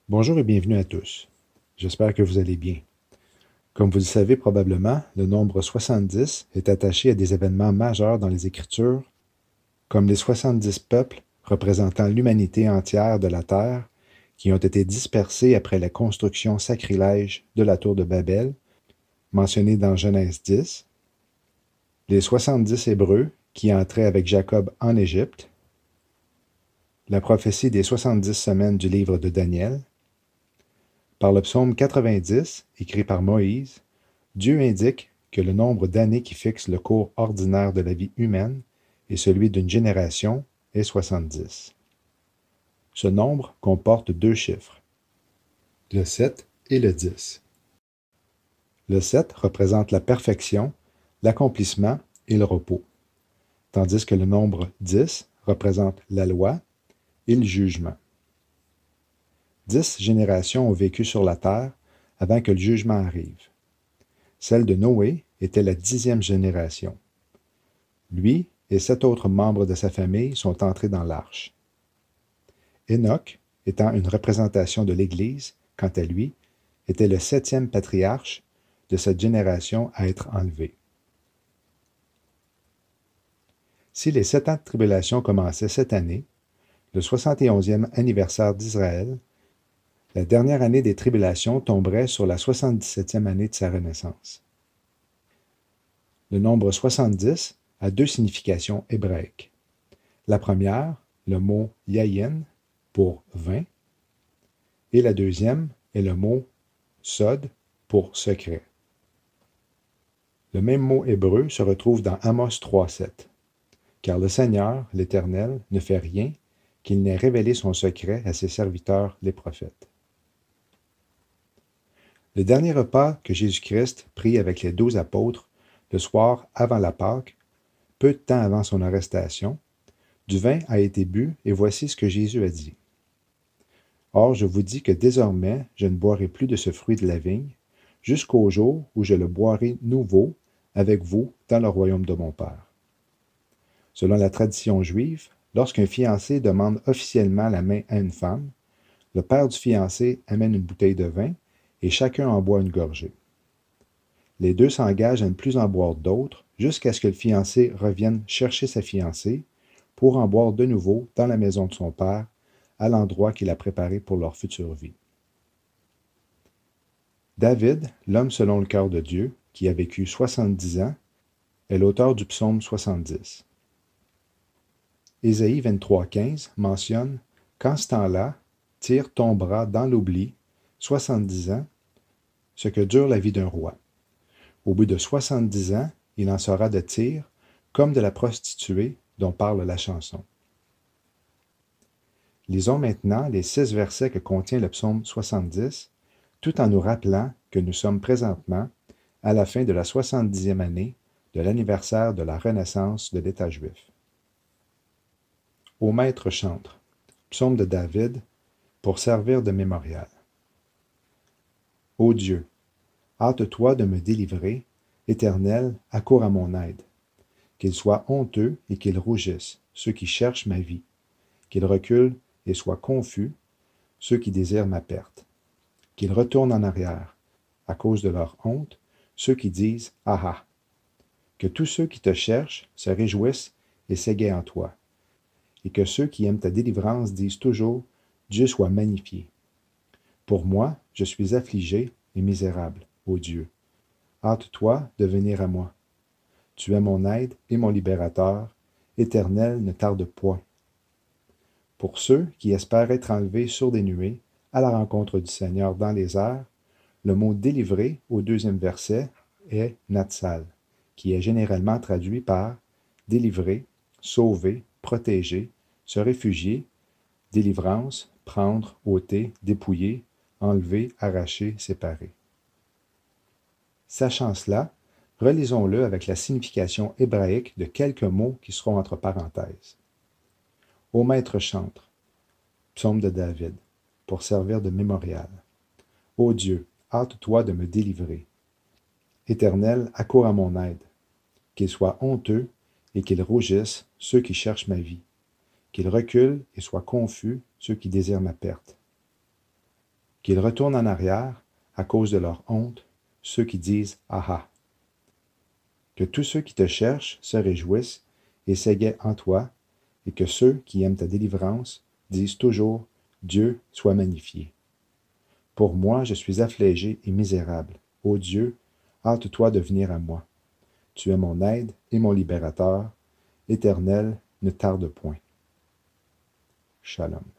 Bonjour et bienvenue à tous. J'espère que vous allez bien. Comme vous le savez probablement, le nombre 70 est attaché à des événements majeurs dans les Écritures, comme les 70 peuples représentant l'humanité entière de la terre qui ont été dispersés après la construction sacrilège de la tour de Babel, mentionnée dans Genèse 10, les 70 Hébreux qui entraient avec Jacob en Égypte, la prophétie des 70 semaines du livre de Daniel. Par le psaume 90, écrit par Moïse, Dieu indique que le nombre d'années qui fixe le cours ordinaire de la vie humaine et celui d'une génération est 70. Ce nombre comporte deux chiffres, le 7 et le 10. Le 7 représente la perfection, l'accomplissement et le repos, tandis que le nombre 10 représente la loi et le jugement. 10 générations ont vécu sur la terre avant que le jugement arrive. Celle de Noé était la 10e génération. Lui et 7 autres membres de sa famille sont entrés dans l'arche. Enoch, étant une représentation de l'Église, quant à lui, était le 7e patriarche de cette génération à être enlevé. Si les 7 ans de tribulation commençaient cette année, le 71e anniversaire d'Israël, la dernière année des tribulations tomberait sur la 77e année de sa renaissance. Le nombre 70 a deux significations hébraïques. La première, le mot yayin pour 20, et la deuxième est le mot sod pour secret. Le même mot hébreu se retrouve dans Amos 3,7. Car le Seigneur, l'Éternel, ne fait rien qu'il n'ait révélé son secret à ses serviteurs les prophètes. Le dernier repas que Jésus-Christ prit avec les 12 apôtres le soir avant la Pâque, peu de temps avant son arrestation, du vin a été bu et voici ce que Jésus a dit. Or, je vous dis que désormais, je ne boirai plus de ce fruit de la vigne, jusqu'au jour où je le boirai nouveau avec vous dans le royaume de mon Père. Selon la tradition juive, lorsqu'un fiancé demande officiellement la main à une femme, le père du fiancé amène une bouteille de vin et chacun en boit une gorgée. Les deux s'engagent à ne plus en boire d'autres jusqu'à ce que le fiancé revienne chercher sa fiancée pour en boire de nouveau dans la maison de son père, à l'endroit qu'il a préparé pour leur future vie. David, l'homme selon le cœur de Dieu, qui a vécu 70 ans, est l'auteur du psaume 70. Ésaïe 23,15 mentionne qu'en ce temps-là, Tyr tombera dans l'oubli, 70 ans, ce que dure la vie d'un roi. Au bout de 70 ans, il en sera de Tyr comme de la prostituée dont parle la chanson. Lisons maintenant les 6 versets que contient le psaume 70, tout en nous rappelant que nous sommes présentement à la fin de la 70e année de l'anniversaire de la renaissance de l'État juif. Ô maître chantre, psaume de David, pour servir de mémorial. Ô Dieu, hâte-toi de me délivrer, Éternel, accours à mon aide. Qu'ils soient honteux et qu'ils rougissent, ceux qui cherchent ma vie, qu'ils reculent et soient confus, ceux qui désirent ma perte. Qu'ils retournent en arrière, à cause de leur honte, ceux qui disent « Ah ah ». Que tous ceux qui te cherchent se réjouissent et s'égaient en toi, et que ceux qui aiment ta délivrance disent toujours « Dieu soit magnifié ». Pour moi, je suis affligé et misérable, ô Dieu. Hâte-toi de venir à moi. Tu es mon aide et mon libérateur. Éternel, ne tarde point. Pour ceux qui espèrent être enlevés sur des nuées, à la rencontre du Seigneur dans les airs, le mot délivrer au deuxième verset est natsal, qui est généralement traduit par délivrer, sauver, protéger, se réfugier, délivrance, prendre, ôter, dépouiller, enlever, arracher, séparer. Sachant cela, relisons-le avec la signification hébraïque de quelques mots qui seront entre parenthèses. Ô maître chantre, psaume de David, pour servir de mémorial. Ô Dieu, hâte-toi de me délivrer. Éternel, accours à mon aide. Qu'ils soient honteux et qu'ils rougissent ceux qui cherchent ma vie. Qu'ils reculent et soient confus ceux qui désirent ma perte. Qu'ils retournent en arrière, à cause de leur honte, ceux qui disent « Ah ah ». Que tous ceux qui te cherchent se réjouissent et s'égaient en toi, et que ceux qui aiment ta délivrance disent toujours « Dieu soit magnifié ». Pour moi, je suis affligé et misérable. Ô Dieu, hâte-toi de venir à moi. Tu es mon aide et mon libérateur. Éternel, ne tarde point. Shalom.